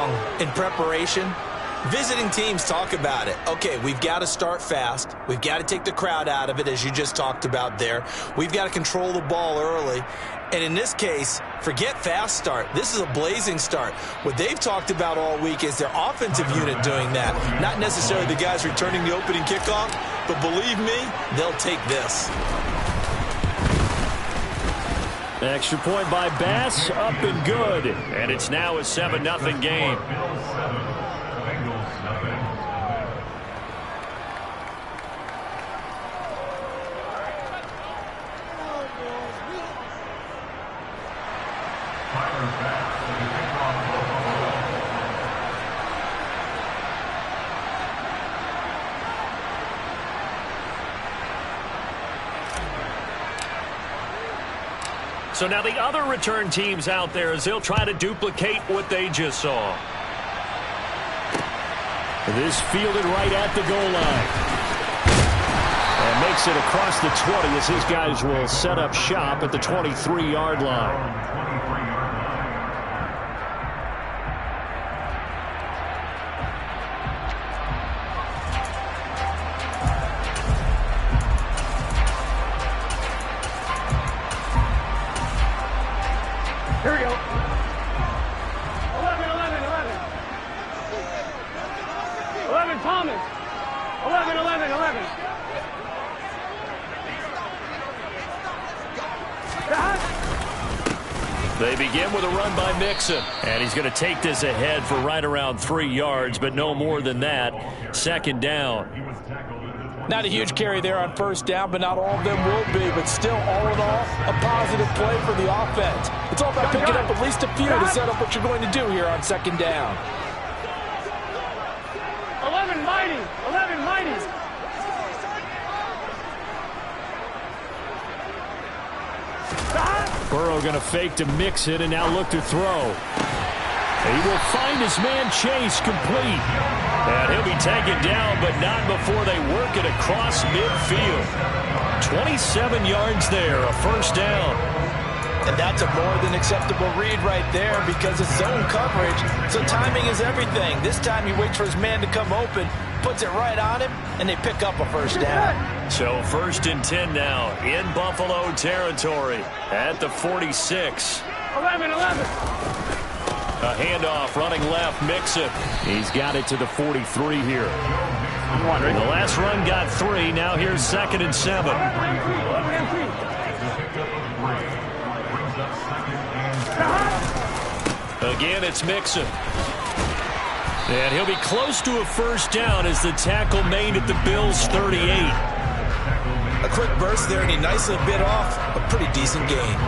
long in preparation. Visiting teams talk about it. Okay, we've got to start fast. We've got to take the crowd out of it, as you just talked about there. We've got to control the ball early. And in this case, forget fast start. This is a blazing start. What they've talked about all week is their offensive unit doing that. Not necessarily the guys returning the opening kickoff, but believe me, they'll take this. Extra point by Bass, up and good. And it's now a 7-0 game. So now the other return teams out there as they'll try to duplicate what they just saw. This fielded right at the goal line. And makes it across the 20 as his guys will set up shop at the 23-yard line. Here we go. 11, 11, 11. 11, Thomas. 11, 11, 11. They begin with a run by Mixon. And he's going to take this ahead for right around 3 yards, but no more than that. Second down. Not a huge carry there on first down, but not all of them will be. But still, all in all, a positive play for the offense. It's all about picking up at least a few to set up what you're going to do here on second down. 11 mighty. 11 mighty. Burrow going to fake to mix it and now look to throw. He will find his man Chase complete. And he'll be taken down, but not before they work it across midfield. 27 yards there, a first down. And that's a more than acceptable read right there because it's zone coverage, so timing is everything. This time he waits for his man to come open, puts it right on him, and they pick up a first down. So 1st and 10 now in Buffalo territory at the 46. 11, 11. A handoff running left, Mixon. He's got it to the 43 here. The last run got 3. Now here's 2nd and 7. Again, it's Mixon. And he'll be close to a first down as the tackle made at the Bills' 38. A quick burst there, and he nicely bit off a pretty decent gain.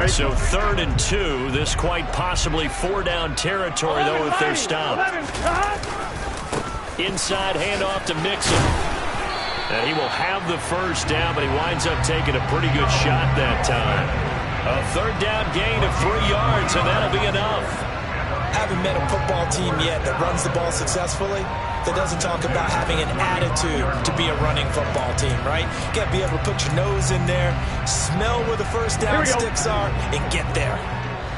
So 3rd and 2. This quite possibly 4-down territory, though, if they're stopped. Inside handoff to Mixon. And he will have the first down, but he winds up taking a pretty good shot that time. A 3rd down gain of 3 yards, and that'll be enough. Haven't met a football team yet that runs the ball successfully, that doesn't talk about having an attitude to be a running football team, right? You got to be able to put your nose in there, smell where the first down sticks are, and get there.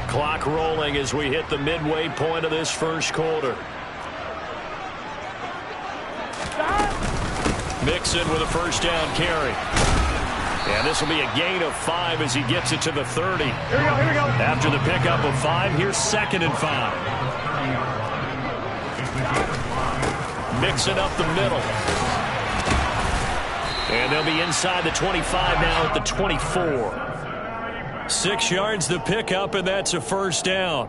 Clock rolling as we hit the midway point of this first quarter. Mixon with a first down carry. And this will be a gain of 5 as he gets it to the 30. Here we go, here we go. After the pickup of 5, here's 2nd and 5. Mixon up the middle. And they'll be inside the 25 now at the 24. 6 yards the pickup, and that's a first down.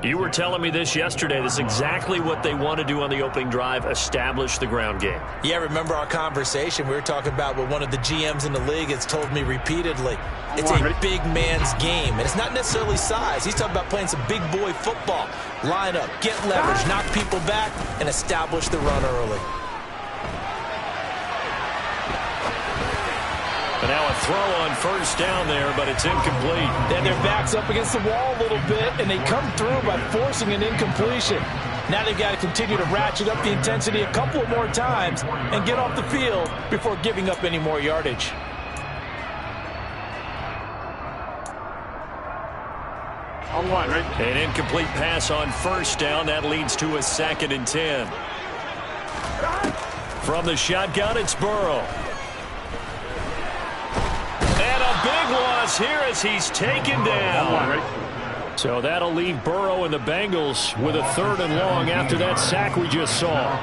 You were telling me this yesterday. This is exactly what they want to do on the opening drive, establish the ground game. Yeah, remember our conversation. We were talking about what one of the GMs in the league has told me repeatedly. It's a big man's game, and it's not necessarily size. He's talking about playing some big boy football. Line up, get leverage, knock people back, and establish the run early. But now a throw on first down there, but it's incomplete. Then their back's up against the wall a little bit, and they come through by forcing an incompletion. Now they've got to continue to ratchet up the intensity a couple of more times and get off the field before giving up any more yardage. On one, right? An incomplete pass on first down. That leads to a 2nd and 10. From the shotgun, it's Burrow. And a big loss here as he's taken down. On one, right? So that'll leave Burrow and the Bengals with a 3rd and long after that sack we just saw.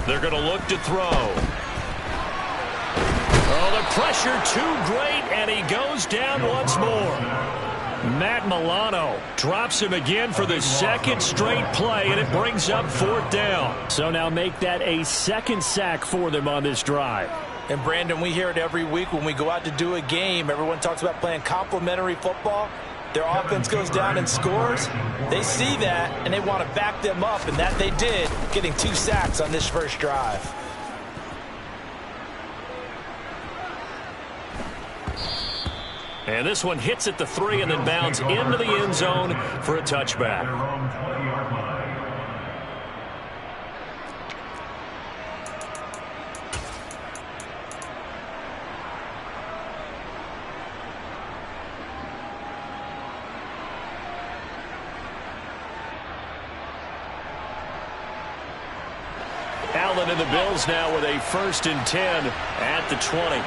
They're going to look to throw. Oh, the pressure too great, and he goes down once more. Matt Milano drops him again for the 2nd straight play, and it brings up 4th down. So now make that a 2nd sack for them on this drive. And, Brandon, we hear it every week when we go out to do a game. Everyone talks about playing complementary football. Their offense goes down and scores. They see that, and they want to back them up, and that they did, getting 2 sacks on this first drive. And this one hits at the 3 and then bounds into the end zone for a touchback. Allen and the Bills now with a 1st and 10 at the 20.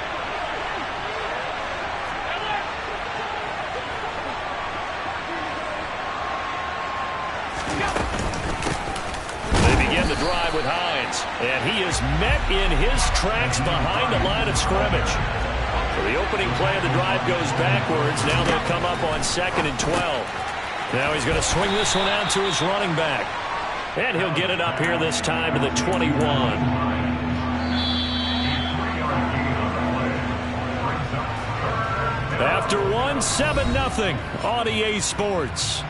The drive with Hines, and he is met in his tracks behind the line of scrimmage. So the opening play of the drive goes backwards. Now they'll come up on 2nd and 12. Now he's going to swing this one out to his running back, and he'll get it up here this time to the 21. After one, 7-0 on EA Sports.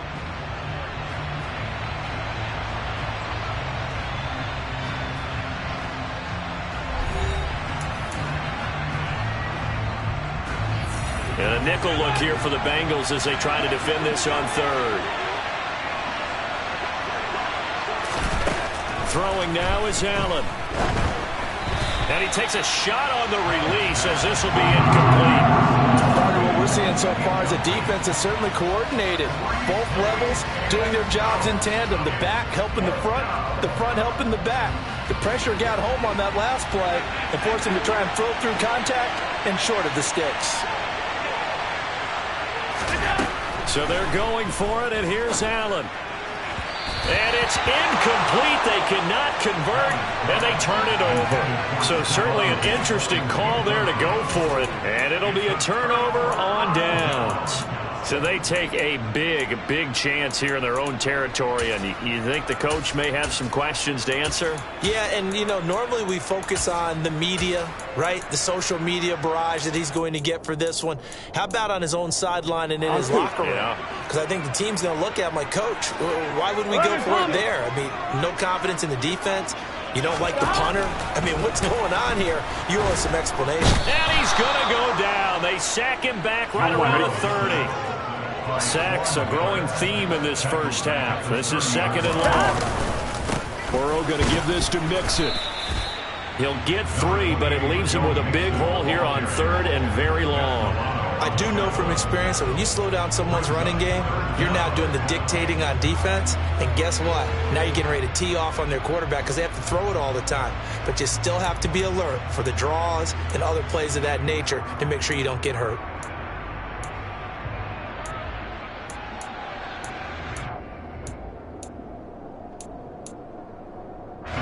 And a nickel look here for the Bengals as they try to defend this on 3rd. Throwing now is Allen. And he takes a shot on the release as this will be incomplete. What we're seeing so far is the defense is certainly coordinated. Both levels doing their jobs in tandem. The back helping the front helping the back. The pressure got home on that last play and forced him to try and throw through contact and short of the sticks. So they're going for it, and here's Allen. And it's incomplete. They cannot convert, and they turn it over. So certainly an interesting call there to go for it. And it'll be a turnover on downs. So they take a big chance here in their own territory. And you think the coach may have some questions to answer? Yeah, and, normally we focus on the media, right? The social media barrage that he's going to get for this one. How about on his own sideline and in his locker room? Because I think the team's going to look at him like, Coach, why would we go for it there? I mean, no confidence in the defense. You don't like the punter? I mean, what's going on here? You owe us some explanation. And he's going to go down. They sack him back right around the 30. Sacks a growing theme in this first half. This is 2nd and long. Burrow going to give this to Mixon. He'll get 3, but it leaves him with a big hole here on 3rd and very long. I do know from experience that when you slow down someone's running game, you're now doing the dictating on defense. And guess what? Now you're getting ready to tee off on their quarterback because they have to throw it all the time. But you still have to be alert for the draws and other plays of that nature to make sure you don't get hurt.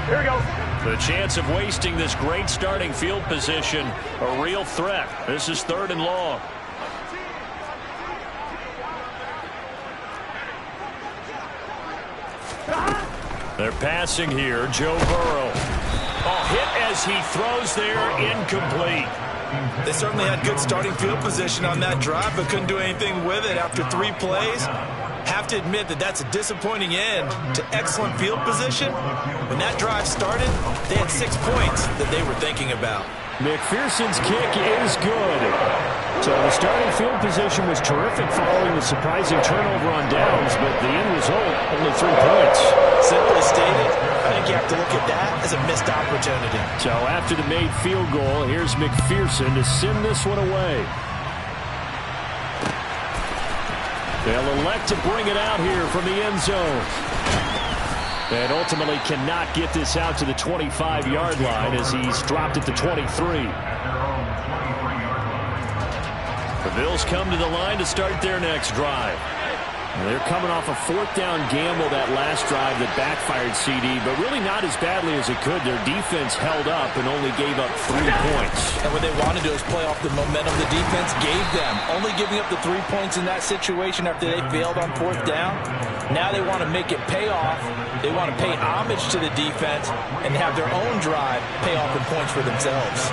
Here we go. The chance of wasting this great starting field position, a real threat. This is 3rd and long. They're passing here. Joe Burrow. Oh, hit as he throws there, incomplete. They certainly had good starting field position on that drive, but couldn't do anything with it after 3 plays. Have to admit that that's a disappointing end to excellent field position. When that drive started, they had 6 points that they were thinking about. McPherson's kick is good. So the starting field position was terrific following the surprising turnover on downs, but the end result, only 3 points. Simply stated, I think you have to look at that as a missed opportunity. So after the made field goal, here's McPherson to send this one away. They'll elect to bring it out here from the end zone. And ultimately cannot get this out to the 25-yard line as he's dropped at the 23. The Bills come to the line to start their next drive. And they're coming off a 4th down gamble that last drive that backfired CD, but really not as badly as it could. Their defense held up and only gave up 3 points. And what they wanted to do is play off the momentum the defense gave them. Only giving up the 3 points in that situation after they failed on 4th down. Now they want to make it pay off. They want to pay homage to the defense and have their own drive pay off in points for themselves.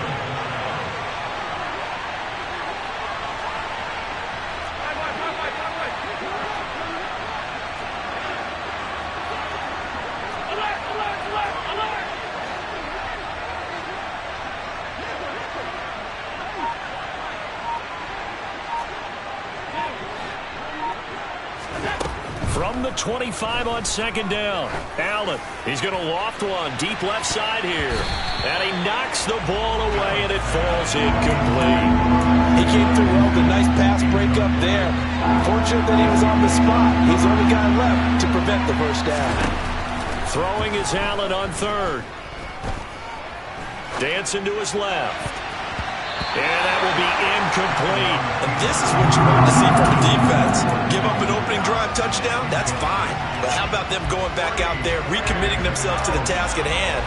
From the 25 on 2nd down, Allen. He's going to loft one deep left side here. And he knocks the ball away, and it falls incomplete. He came through well with a nice pass break up there. Fortunate that he was on the spot. He's the only guy left to prevent the first down. Throwing is Allen on 3rd. Dancing to his left. And that will be incomplete. And this is what you want to see from the defense. Give up an opening drive touchdown, that's fine. But how about them going back out there, recommitting themselves to the task at hand,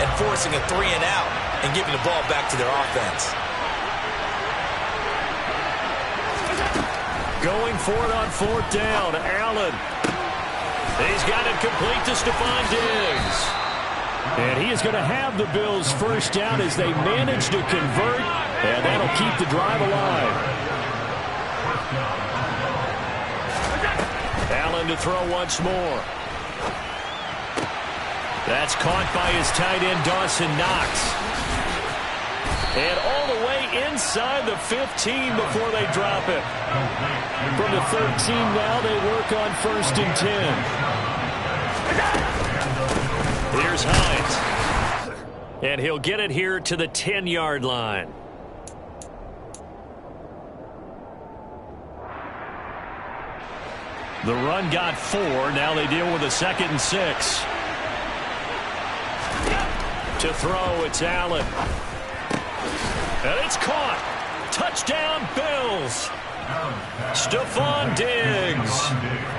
and forcing a 3 and out, and giving the ball back to their offense. Going for it on 4th down, Allen. He's got it complete to Stephon Diggs. And he is going to have the Bills' first down as they manage to convert, and that'll keep the drive alive. Allen to throw once more. That's caught by his tight end, Dawson Knox. And all the way inside the 15 before they drop it. From the 13 now, they work on 1st and 10. Here's Hines. And he'll get it here to the 10-yard line. The run got 4. Now they deal with a 2nd and 6. To throw, it's Allen. And it's caught. Touchdown, Bills. Stephon Diggs.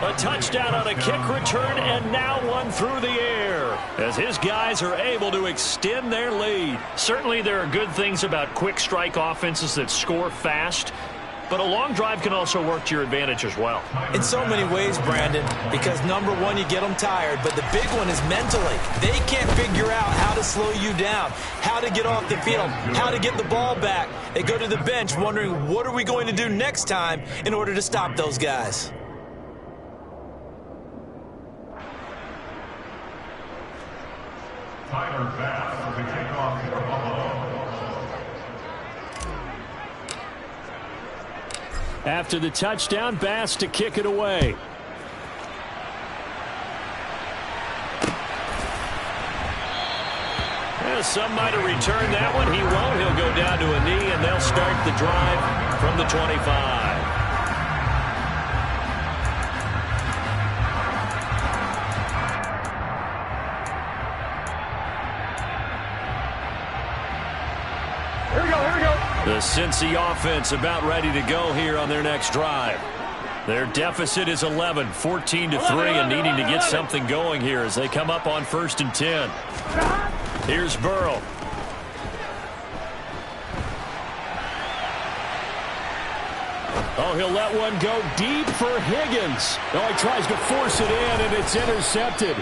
A touchdown on a kick return, and now one through the air as his guys are able to extend their lead. Certainly there are good things about quick strike offenses that score fast, but a long drive can also work to your advantage as well. In so many ways, Brandon, because number one, you get them tired, but the big one is mentally. They can't figure out how to slow you down, how to get off the field, how to get the ball back. They go to the bench wondering, what are we going to do next time in order to stop those guys? Tyler Bass, the kickoff for Buffalo. After the touchdown, Bass to kick it away. Well, some might have returned that one. He won't. He'll go down to a knee, and they'll start the drive from the 25. The Cincy offense about ready to go here on their next drive. Their deficit is 11, 14-3, and needing to get something going here as they come up on 1st and 10. Here's Burrow. Oh, he'll let one go deep for Higgins. Oh, he tries to force it in, and it's intercepted.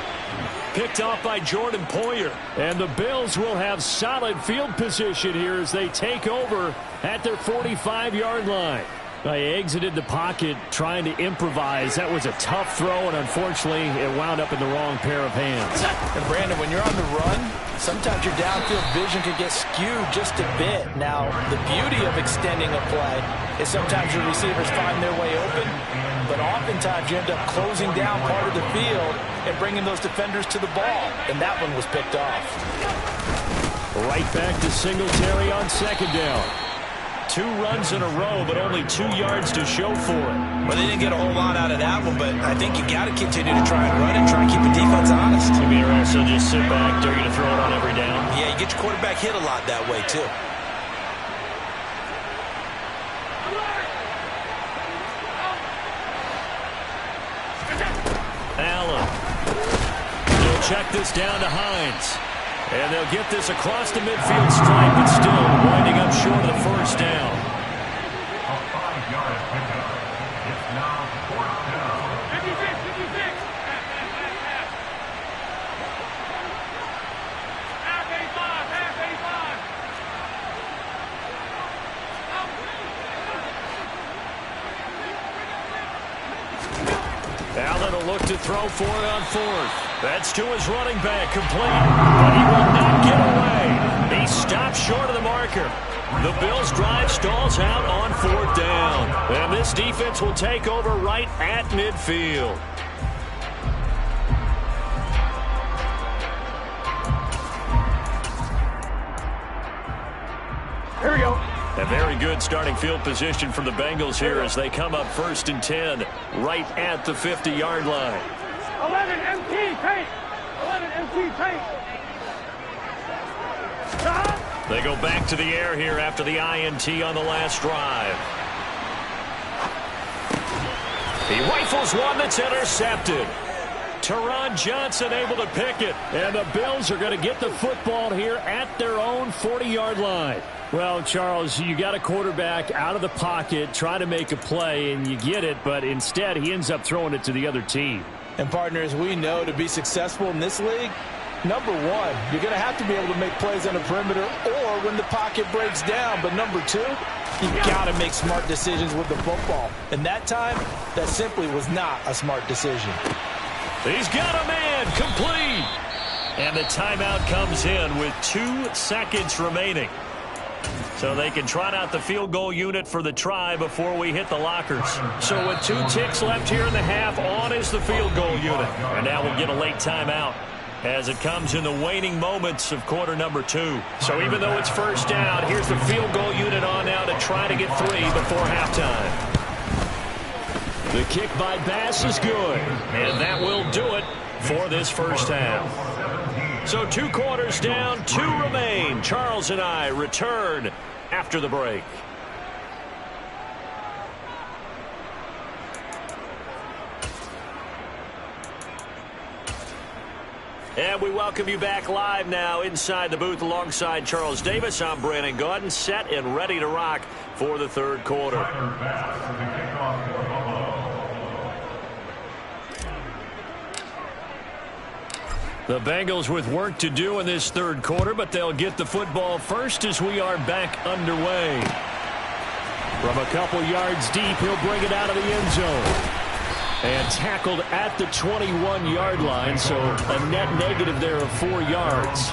Picked off by Jordan Poyer. And the Bills will have solid field position here as they take over at their 45-yard line. Well, he exited the pocket trying to improvise. That was a tough throw, and unfortunately, it wound up in the wrong pair of hands. And Brandon, when you're on the run, sometimes your downfield vision can get skewed just a bit. Now, the beauty of extending a play is sometimes your receivers find their way open, but oftentimes you end up closing down part of the field and bringing those defenders to the ball, and that one was picked off. Right back to Singletary on second down. 2 runs in a row, but only 2 yards to show for it. Well, they didn't get a whole lot out of that one, but I think you got to continue to try and run and try and keep the defense honest. You mean also just sit back, they're going to throw it on every down? Yeah, you get your quarterback hit a lot that way, too. Allen. They'll check this down to Hines. And they'll get this across the midfield stripe, but still winding up short of the first down. A 5-yard pickup. It's now 4th down. 56, 56. Half 85, half 85. Allen will look to throw for it on 4th. That's to his running back, complete, but he will not get away. He stops short of the marker. The Bills' drive stalls out on 4th down. And this defense will take over right at midfield. Here we go. A very good starting field position for the Bengals here as they come up 1st and 10, right at the 50-yard line. 11 MT paint. 11 MT paint. They go back to the air here after the INT on the last drive. He rifles one that's intercepted. Teron Johnson able to pick it. And the Bills are going to get the football here at their own 40-yard line. Well, Charles, you got a quarterback out of the pocket, try to make a play, and you get it, but instead he ends up throwing it to the other team. And partners, we know to be successful in this league, number one, you're going to have to be able to make plays on the perimeter or when the pocket breaks down. But number two, you've got to make smart decisions with the football. And that time, that simply was not a smart decision. He's got a man, complete. And the timeout comes in with 2 seconds remaining. So they can trot out the field goal unit for the try before we hit the lockers. So with 2 ticks left here in the half, on is the field goal unit. And now we'll get a late timeout as it comes in the waning moments of quarter number 2. So even though it's 1st down, here's the field goal unit on now to try to get 3 before halftime. The kick by Bass is good. And that will do it for this first half. So 2 quarters down, 2 remain. Charles and I return after the break. And we welcome you back live now inside the booth alongside Charles Davis. I'm Brandon Gaudin, set and ready to rock for the 3rd quarter. The Bengals with work to do in this 3rd quarter, but they'll get the football first as we are back underway. From a couple yards deep, he'll bring it out of the end zone. And tackled at the 21-yard line, so a net negative there of 4 yards.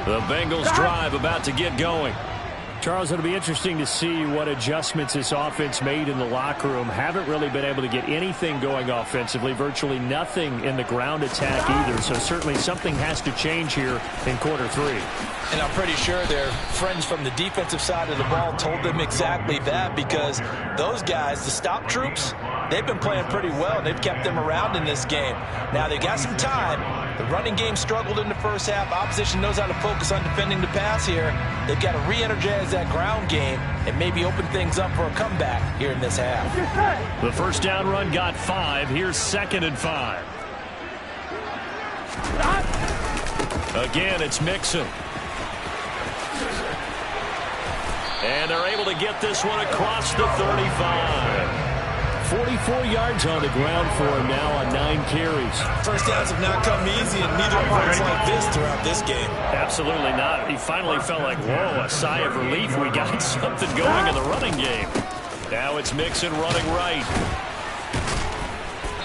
The Bengals drive about to get going. Charles, it'll be interesting to see what adjustments this offense made in the locker room. Haven't really been able to get anything going offensively, virtually nothing in the ground attack either. So certainly something has to change here in quarter 3. And I'm pretty sure their friends from the defensive side of the ball told them exactly that, because those guys, the stop troops, they've been playing pretty well. They've kept them around in this game. Now they've got some time. The running game struggled in the first half. Opposition knows how to focus on defending the pass here. They've got to re-energize that ground game and maybe open things up for a comeback here in this half. The first down run got 5. Here's 2nd and 5. Again, it's Mixon. And they're able to get this one across the 35. 44 yards on the ground for him now on 9 carries. First downs have not come easy, and neither have looks like this throughout this game. Absolutely not. He finally felt like, whoa, a sigh of relief. We got something going in the running game. Now it's Mixon running right.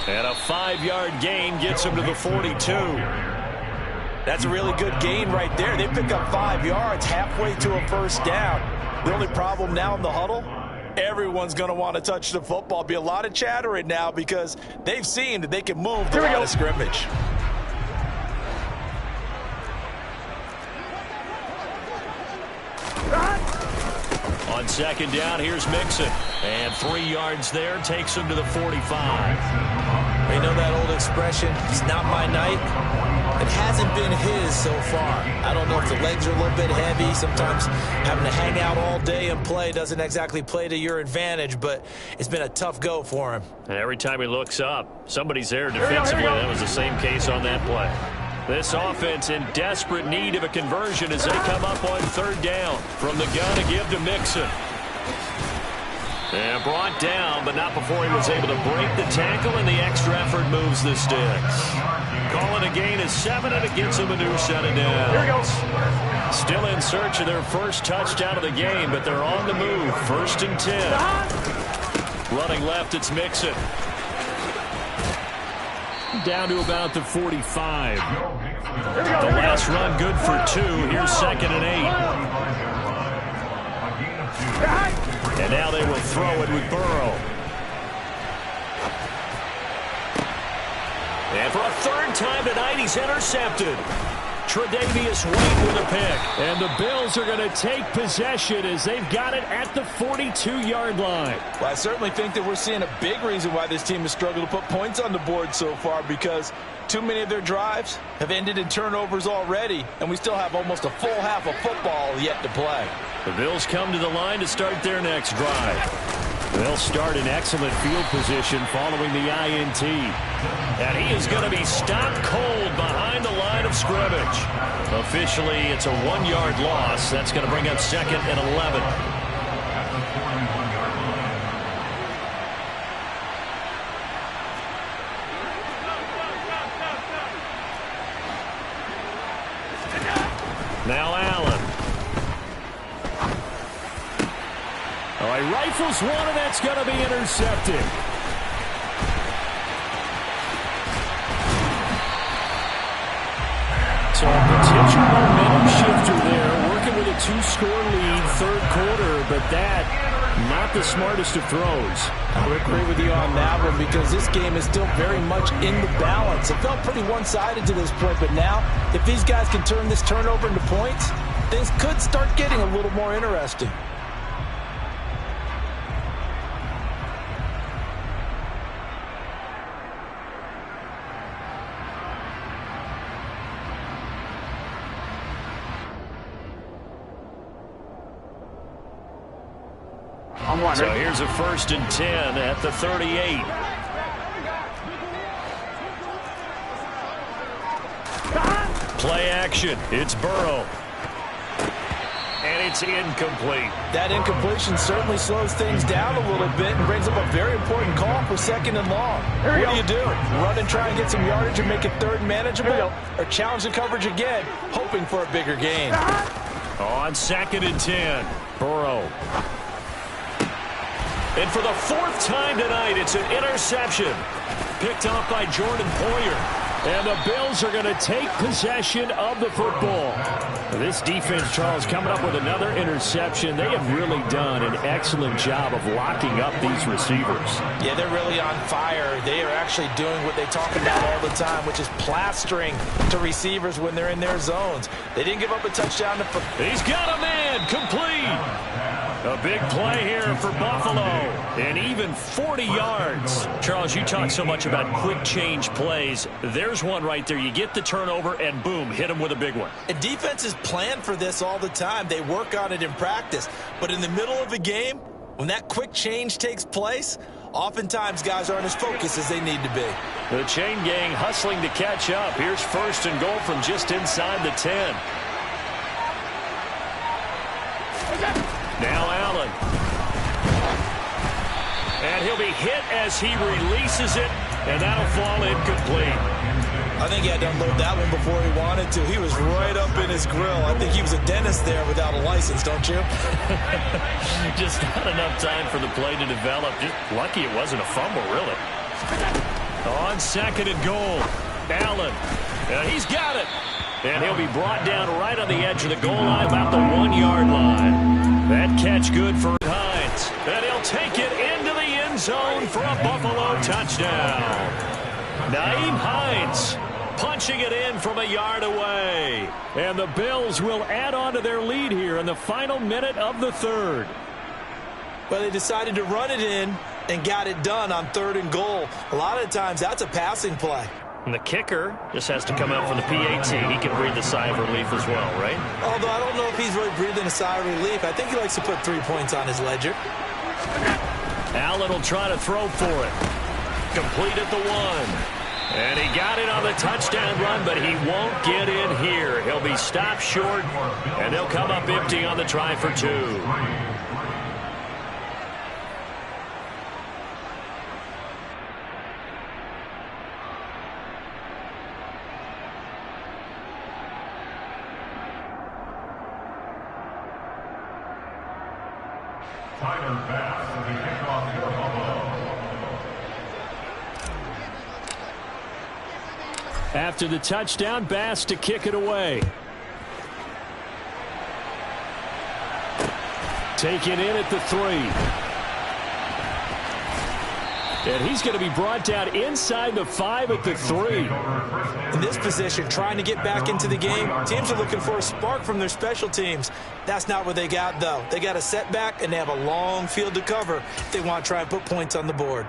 And a 5-yard gain gets him to the 42. That's a really good gain right there. They pick up 5 yards halfway to a first down. The only problem now in the huddle, everyone's going to want to touch the football. Be a lot of chattering now because they've seen that they can move the line of scrimmage. On second down, here's Mixon. And 3 yards there, takes him to the 45. You know that old expression, it's not my night? It hasn't been his so far. I don't know if the legs are a little bit heavy. Sometimes having to hang out all day and play doesn't exactly play to your advantage, but it's been a tough go for him. And every time he looks up, somebody's there defensively. That was the same case on that play. This offense in desperate need of a conversion as they come up on third down. From the gun to give to Mixon. And brought down, but not before he was able to break the tackle, and the extra effort moves the sticks. Calling a gain of 7, and it gets him a new set of downs. Here we go. Still in search of their first touchdown of the game, but they're on the move. 1st and 10. Running left, it's Mixon. Down to about the 45. The last run good for 2. Here's 2nd and 8. And now they will throw it with Burrow. And for a 3rd time tonight, he's intercepted. Tre'Davious White with a pick. And the Bills are going to take possession as they've got it at the 42-yard line. Well, I certainly think that we're seeing a big reason why this team has struggled to put points on the board so far, because too many of their drives have ended in turnovers already, and we still have almost a full half of football yet to play. The Bills come to the line to start their next drive. They'll start in excellent field position following the INT. And he is going to be stopped cold behind the line of scrimmage. Officially, it's a 1-yard loss. That's going to bring up 2nd and 11. Now Allen. Oh, he rifles one, and that's going to be intercepted. So a potential momentum shifter there, working with a 2-score lead, 3rd quarter, but that, not the smartest of throws. I would agree with you on that one, because this game is still very much in the balance. It felt pretty one-sided to this point, but now, if these guys can turn this turnover into points, things could start getting a little more interesting. So here's a 1st and 10 at the 38. Play action. It's Burrow. And it's incomplete. That incompletion certainly slows things down a little bit and brings up a very important call for 2nd and long. What do you do? Run and try and get some yardage and make it 3rd manageable? Or challenge the coverage again, hoping for a bigger gain? On 2nd and 10, Burrow. And for the 4th time tonight, it's an interception. Picked off by Jordan Poyer. And the Bills are going to take possession of the football. This defense, Charles, coming up with another interception. They have really done an excellent job of locking up these receivers. Yeah, they're really on fire. They are actually doing what they talk about all the time, which is plastering to receivers when they're in their zones. They didn't give up a touchdown. He's got a man, complete. A big play here for Buffalo, and even 40 yards. Charles, you talk so much about quick change plays. There's one right there. You get the turnover, and boom, hit him with a big one. And defenses plan for this all the time. They work on it in practice. But in the middle of the game, when that quick change takes place, oftentimes guys aren't as focused as they need to be. The chain gang hustling to catch up. Here's 1st and goal from just inside the 10. Now Allen. And he'll be hit as he releases it, and that'll fall incomplete. I think he had to unload that one before he wanted to. He was right up in his grill. I think he was a dentist there without a license, don't you? Just not enough time for the play to develop. Just lucky it wasn't a fumble, really. On 2nd and goal, Allen. He's got it. And he'll be brought down right on the edge of the goal line, about the 1-yard line. That catch good for Hines. And he'll take it into the end zone for a Buffalo touchdown. Nyheim Hines punching it in from a yard away. And the Bills will add on to their lead here in the final minute of the 3rd. Well, they decided to run it in and got it done on 3rd and goal. A lot of times that's a passing play. And the kicker just has to come out for the PAT. He can breathe a sigh of relief as well, right? Although I don't know if he's really breathing a sigh of relief. I think he likes to put 3 points on his ledger. Allen will try to throw for it. Complete at the 1. And he got it on the touchdown run, but he won't get in here. He'll be stopped short, and they'll come up empty on the try for 2. After the touchdown, Bass to kick it away. Taken in at the 3. And he's going to be brought down inside the 5 at the 3. In this position, trying to get back into the game, teams are looking for a spark from their special teams. That's not what they got, though. They got a setback, and they have a long field to cover if they want to try and put points on the board.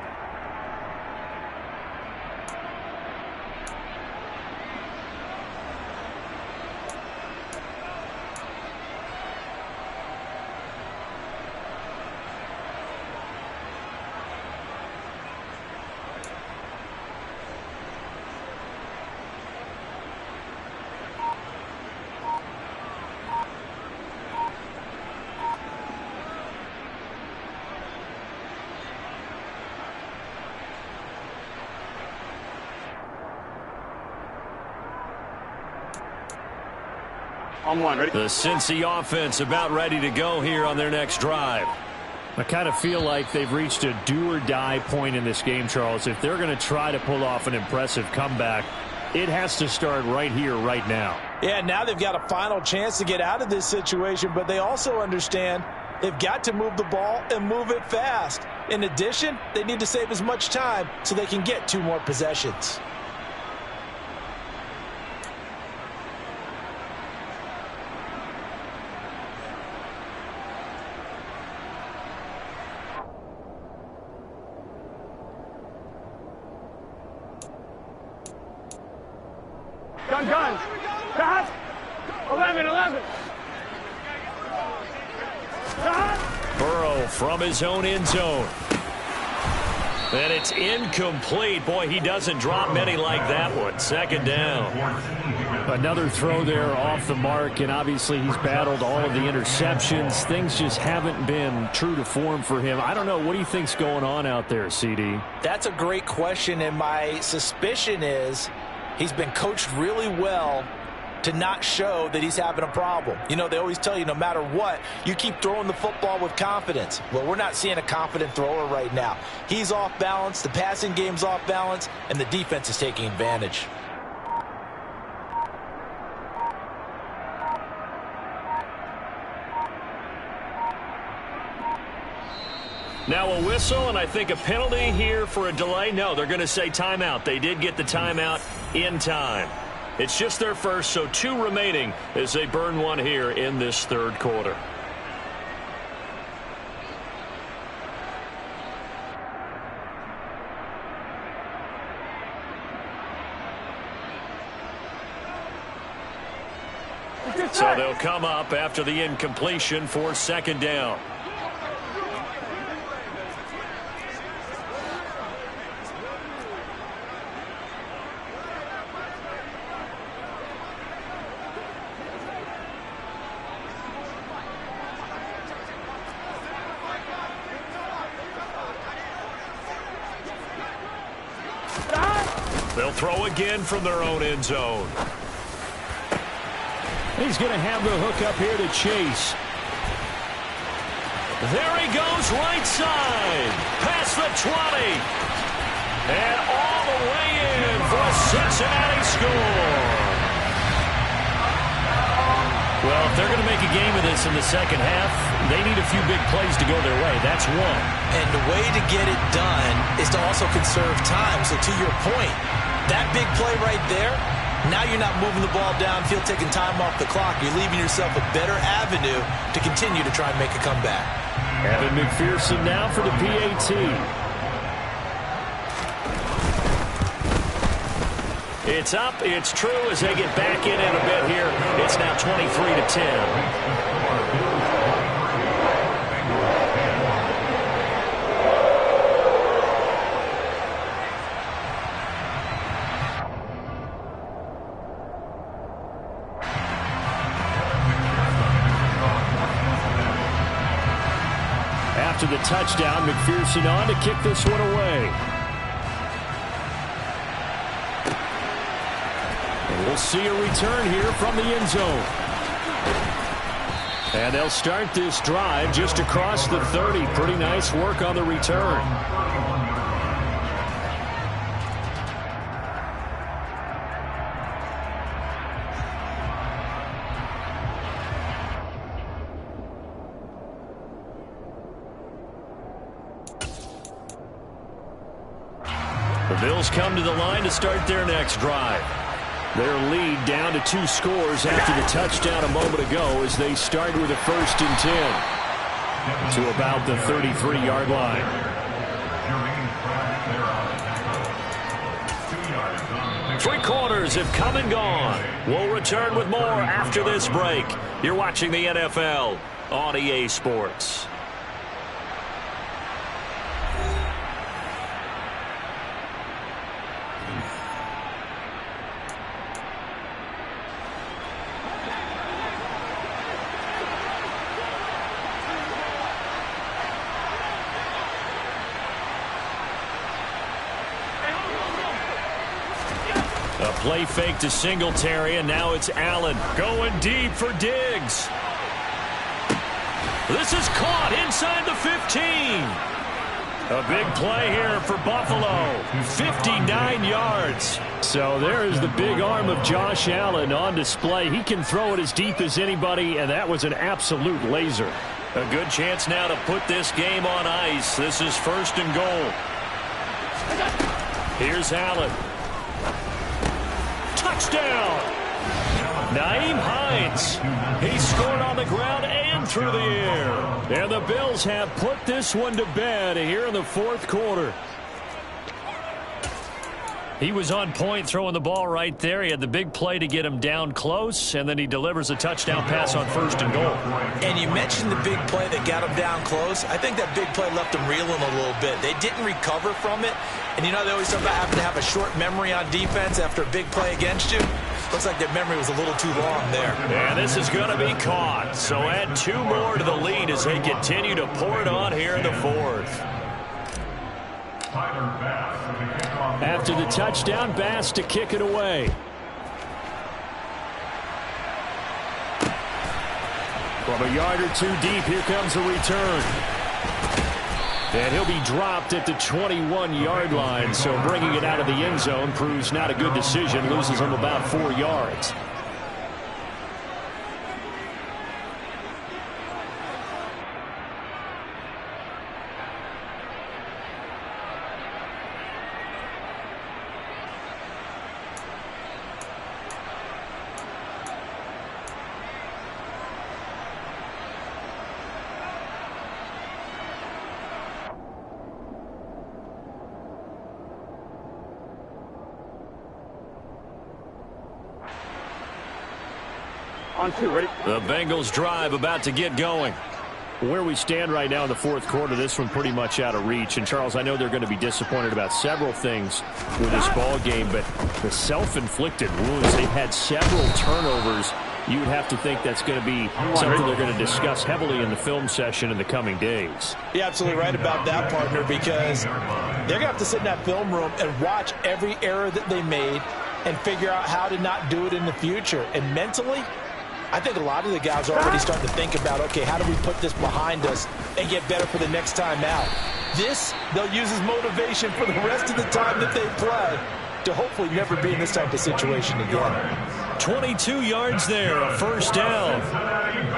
The Cincy offense about ready to go here on their next drive. I kind of feel like they've reached a do-or-die point in this game, Charles. If they're going to try to pull off an impressive comeback, it has to start right here, right now. Yeah, now they've got a final chance to get out of this situation, but they also understand they've got to move the ball and move it fast. In addition, they need to save as much time so they can get 2 more possessions. Gun. Stop. 11. Stop. Burrow from his own end zone. And it's incomplete. Boy, he doesn't drop many like that one. 2nd down. Another throw there off the mark, and obviously he's battled all of the interceptions. Things just haven't been true to form for him. I don't know. What do you think's going on out there, CD? That's a great question, and my suspicion is he's been coached really well to not show that he's having a problem. You know, they always tell you no matter what, you keep throwing the football with confidence. Well, we're not seeing a confident thrower right now. He's off balance, the passing game's off balance, and the defense is taking advantage. Now a whistle, and I think a penalty here for a delay. No, they're going to say timeout. They did get the timeout in time. It's just their first, so 2 remaining as they burn 1 here in this 3rd quarter. So they'll come up after the incompletion for 2nd down. They'll throw again from their own end zone. He's going to have the hook up here to Chase. There he goes, right side. Past the 20. And all the way in for a Cincinnati score. Well, if they're going to make a game of this in the second half, they need a few big plays to go their way. That's one. And the way to get it done is to also conserve time. So to your point, that big play right there, now you're not moving the ball downfield, taking time off the clock. You're leaving yourself a better avenue to continue to try and make a comeback. Evan McPherson now for the PAT. It's up, it's true as they get back in a bit here. It's now 23-10. After the touchdown, McPherson on to kick this one away. And we'll see a return here from the end zone. And they'll start this drive just across the 30. Pretty nice work on the return. The Bills come to the line to start their next drive. Their lead down to 2 scores after the touchdown a moment ago as they start with a 1st and 10 to about the 33-yard line. 3 quarters have come and gone. We'll return with more after this break. You're watching the NFL on EA Sports. A play fake to Singletary, and now it's Allen going deep for Diggs. This is caught inside the 15. A big play here for Buffalo. 59 yards. So there is the big arm of Josh Allen on display. He can throw it as deep as anybody, and that was an absolute laser. A good chance now to put this game on ice. This is 1st and goal. Here's Allen. Touchdown! Nyheim Hines. He scored on the ground and through the air. And the Bills have put this one to bed here in the 4th quarter. He was on point throwing the ball right there. He had the big play to get him down close, and then he delivers a touchdown pass on 1st and goal. And you mentioned the big play that got him down close. I think that big play left him reeling a little bit. They didn't recover from it. And you know they always talk about having to have a short memory on defense after a big play against you. Looks like their memory was a little too long there. And this is going to be caught. So add 2 more to the lead as they continue to pour it on here in the 4th. After the touchdown, Bass to kick it away. From a yard or 2 deep, here comes a return. And he'll be dropped at the 21-yard line, so bringing it out of the end zone proves not a good decision. Loses him about 4 yards. On 2, ready? The Bengals drive about to get going. Where we stand right now in the fourth quarter, this one pretty much out of reach. And, Charles, I know they're going to be disappointed about several things with this ball game, but the self-inflicted wounds, they've had several turnovers. You would have to think that's going to be something they're going to discuss heavily in the film session in the coming days. You're absolutely right about that, partner, because they're going to have to sit in that film room and watch every error that they made and figure out how to not do it in the future. And mentally, I think a lot of the guys are already starting to think about, okay, how do we put this behind us and get better for the next time out? This, they'll use as motivation for the rest of the time that they play to hopefully never be in this type of situation again. 22 yards there, a first down.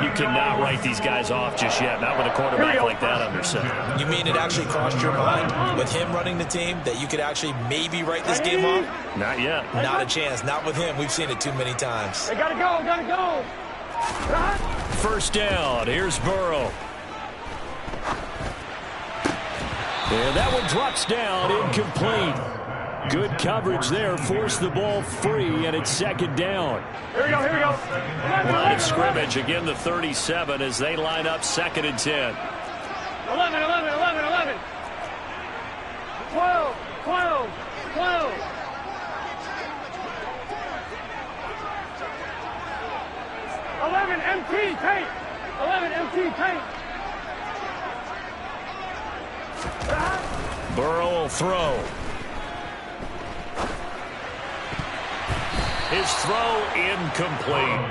You cannot write these guys off just yet, not with a quarterback like that under center. You mean it actually crossed your mind with him running the team that you could actually maybe write this game off? Not yet. Not a chance. Not with him. We've seen it too many times. They gotta go, gotta go. First down. Here's Burrow. And that one drops down, incomplete. Good coverage there, forced the ball free, and it's second down. Here we go, here we go. Line of scrimmage, again the 37 as they line up 2nd and 10. 11, 11, 11, 11. 12, 12, 12. 11 MT tape. 11 MT tape. Burrow will throw. His throw incomplete.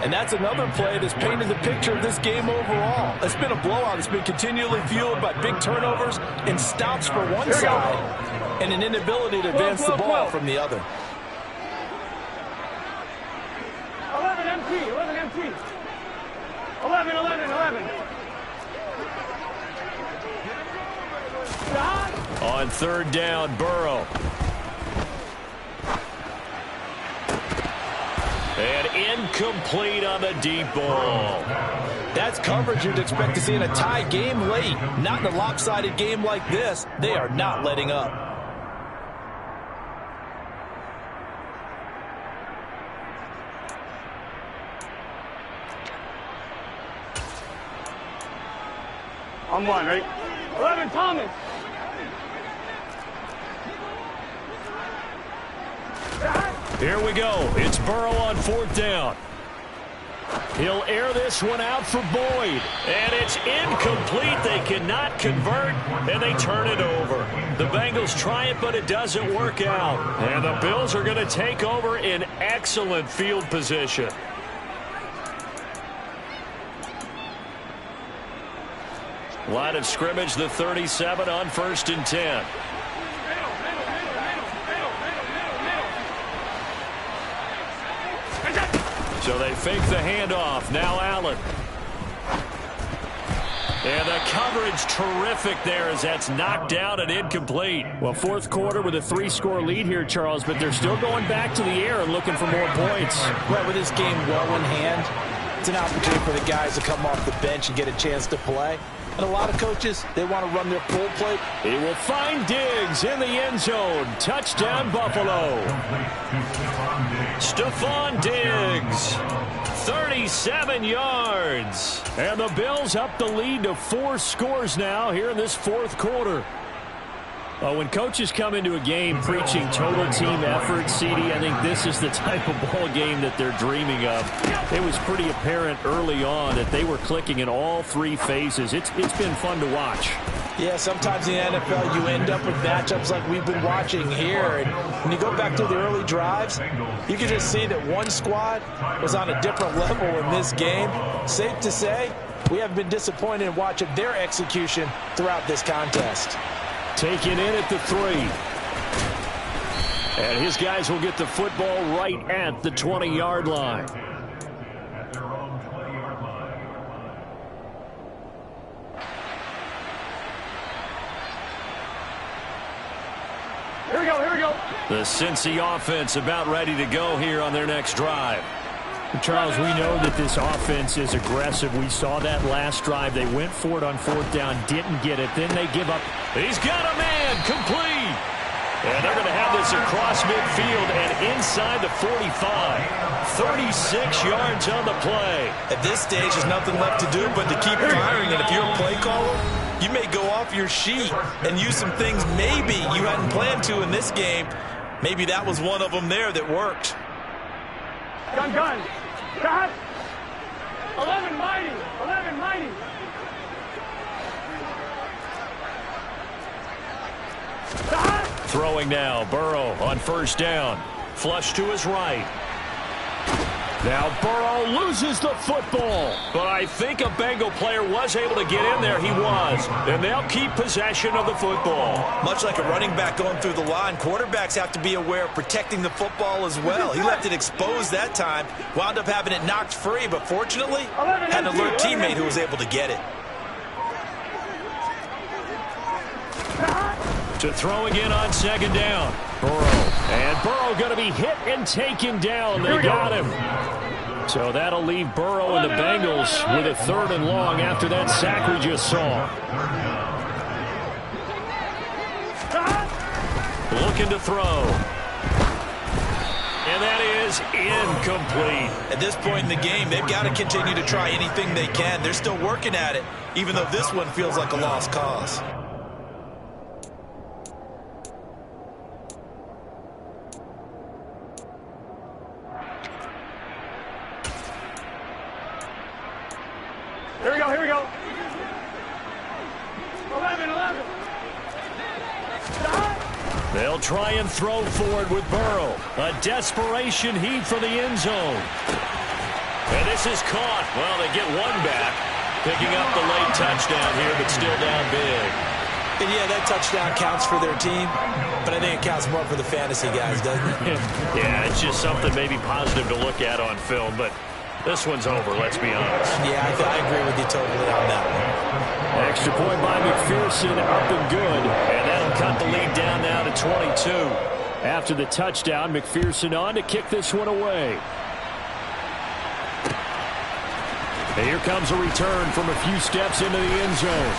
And that's another play that's painted the picture of this game overall. It's been a blowout. It's been continually fueled by big turnovers and stops for one side and an inability to advance the ball from the other. 11 MT, 11 MT. 11, 11, 11. On 3rd down, Burrow. And incomplete on the deep ball. That's coverage you'd expect to see in a tie game late. Not in a lopsided game like this. They are not letting up. On one, right? 11 Thomas. Here we go. It's Burrow on 4th down. He'll air this one out for Boyd. And it's incomplete. They cannot convert, and they turn it over. The Bengals try it, but it doesn't work out. And the Bills are going to take over in excellent field position. Line of scrimmage, the 37 on 1st and 10. So they fake the handoff. Now Allen. And the coverage terrific there as that's knocked down and incomplete. Well, 4th quarter with a 3-score lead here, Charles, but they're still going back to the air and looking for more points. Right, with this game well in hand, it's an opportunity for the guys to come off the bench and get a chance to play. And a lot of coaches, they want to run their full play. He will find Diggs in the end zone. Touchdown, Buffalo. Stephon Diggs, 37 yards. And the Bills up the lead to 4 scores now here in this 4th quarter. When coaches come into a game preaching total team effort, CD, I think this is the type of ball game that they're dreaming of. It was pretty apparent early on that they were clicking in all 3 phases. It's been fun to watch. Yeah, sometimes in the NFL you end up with matchups like we've been watching here. And when you go back to the early drives, you can just see that one squad was on a different level in this game. Safe to say, we have been disappointed in watching their execution throughout this contest. Taken in at the 3. And his guys will get the football right at the 20-yard line. At their own 20-yard line. Here we go, here we go. The Cincy offense about ready to go here on their next drive. Charles, we know that this offense is aggressive. We saw that last drive. They went for it on 4th down, didn't get it. Then they give up. He's got a man, complete. And they're going to have this across midfield and inside the 45. 36 yards on the play. At this stage, there's nothing left to do but to keep firing. And if you're a play caller, you may go off your sheet and use some things maybe you hadn't planned to in this game. Maybe that was one of them there that worked. Gun. Got 11 mighty. 11 mighty. Throwing now, Burrow on first down. Flush to his right. Now Burrow loses the football. But I think a Bengal player was able to get in there. He was. And they'll keep possession of the football. Much like a running back going through the line, quarterbacks have to be aware of protecting the football as well. He left it exposed that time. Wound up having it knocked free, but fortunately, had an alert teammate who was able to get it. To throw again on second down. Burrow. And Burrow going to be hit and taken down. They got him. So that'll leave Burrow and the Bengals with a 3rd and long after that sack we just saw. Looking to throw. And that is incomplete. At this point in the game, they've got to continue to try anything they can. They're still working at it, even though this one feels like a lost cause. Here we go. 11. They'll try and throw forward with Burrow. A desperation heave for the end zone. And this is caught. Well, they get one back. Picking up the late touchdown here, but still down big. And yeah, that touchdown counts for their team, but I think it counts more for the fantasy guys, doesn't it? Yeah, it's just something maybe positive to look at on film, but this one's over, let's be honest. Yeah, I agree with you totally on that one. Extra point by McPherson, up and good. And that'll cut the lead down now to 22. After the touchdown, McPherson on to kick this one away. And here comes a return from a few steps into the end zone.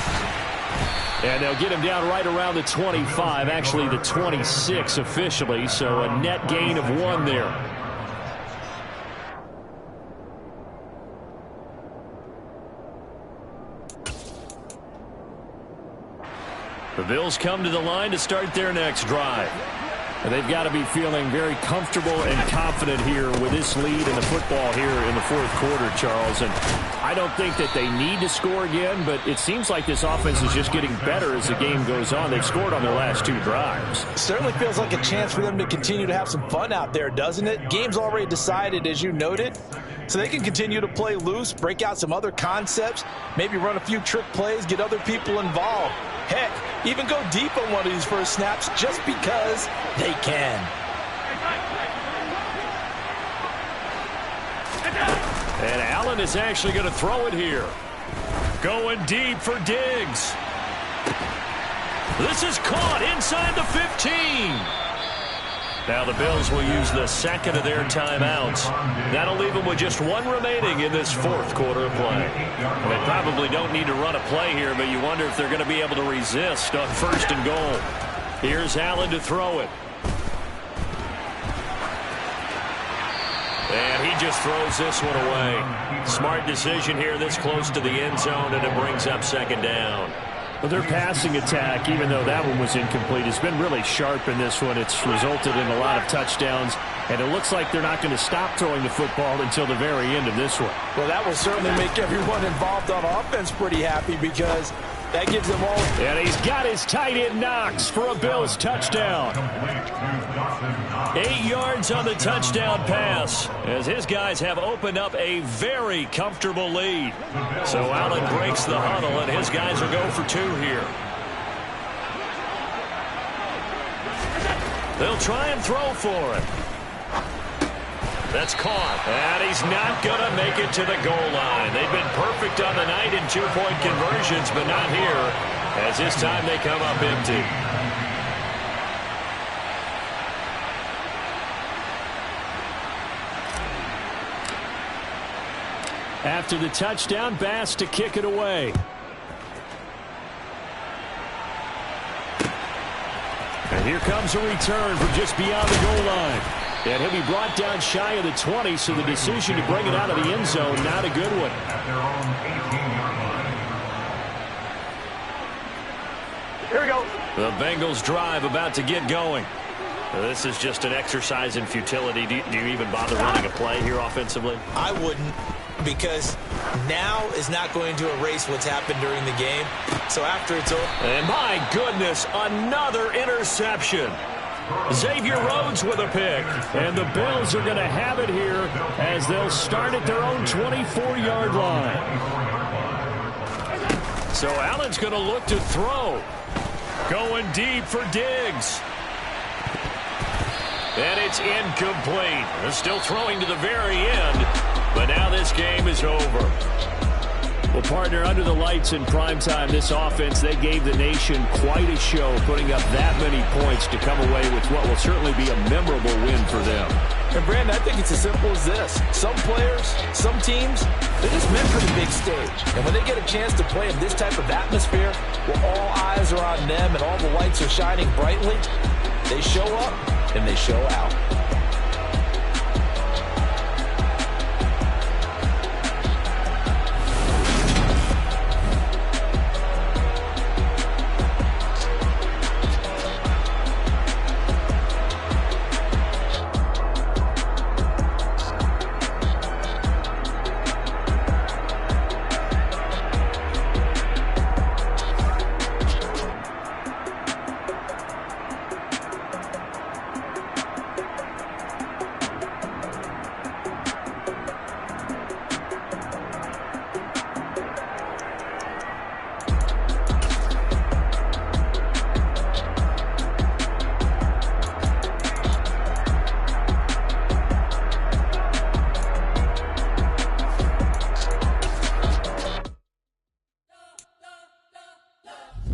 And they'll get him down right around the 25, actually the 26 officially, so a net gain of 1 there. The Bills come to the line to start their next drive. And they've got to be feeling very comfortable and confident here with this lead in the football here in the 4th quarter, Charles. And I don't think that they need to score again, but it seems like this offense is just getting better as the game goes on. They've scored on their last 2 drives. Certainly feels like a chance for them to continue to have some fun out there, doesn't it? Game's already decided, as you noted. So they can continue to play loose, break out some other concepts, maybe run a few trick plays, get other people involved. Heck, even go deep on one of these first snaps just because they can. And Allen is actually going to throw it here. Going deep for Diggs. This is caught inside the 15. Now the Bills will use the second of their timeouts. That'll leave them with just 1 remaining in this 4th quarter of play. They probably don't need to run a play here, but you wonder if they're going to be able to resist on 1st and goal. Here's Allen to throw it. And he just throws this one away. Smart decision here this close to the end zone, and it brings up 2nd down. Well, their passing attack, even though that one was incomplete, has been really sharp in this one. It's resulted in a lot of touchdowns, and it looks like they're not going to stop throwing the football until the very end of this one. Well, that will certainly make everyone involved on offense pretty happy because that gives them all. And he's got his tight end Knox for a Bills touchdown. 8 yards on the touchdown pass as his guys have opened up a very comfortable lead. So Allen breaks the huddle, and his guys will go for 2 here. They'll try and throw for it. That's caught. And he's not going to make it to the goal line. They've been perfect on the night in 2-point conversions, but not here, as this time they come up empty. After the touchdown, Bass to kick it away. And here comes a return from just beyond the goal line. And he'll be brought down shy of the 20, so the decision to bring it out of the end zone, not a good one. At their own 18-yard line. Here we go. The Bengals drive about to get going. This is just an exercise in futility. Do you even bother running a play here offensively? I wouldn't, because now is not going to erase what's happened during the game. So after it's over. And my goodness, another interception. Xavier Rhodes with a pick. And the Bills are going to have it here as they'll start at their own 24-yard line. So Allen's going to look to throw. Going deep for Diggs. And it's incomplete. They're still throwing to the very end, but now this game is over. Well, partner, under the lights in primetime, this offense, they gave the nation quite a show, putting up that many points to come away with what will certainly be a memorable win for them. And, Brandon, I think it's as simple as this. Some players, some teams, they're just meant for the big stage. And when they get a chance to play in this type of atmosphere, where all eyes are on them and all the lights are shining brightly, they show up and they show out.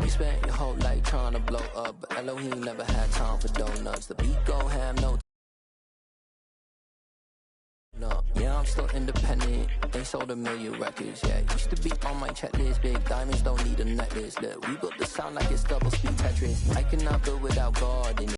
Spent your whole life trying to blow up, but Elohim never had time for donuts. The beat gon' have no. Yeah, I'm still independent. They sold 1 million records. Yeah, used to be on my checklist. Big diamonds don't need a necklace. Look, we built the sound like it's double speed Tetris. I cannot build without God.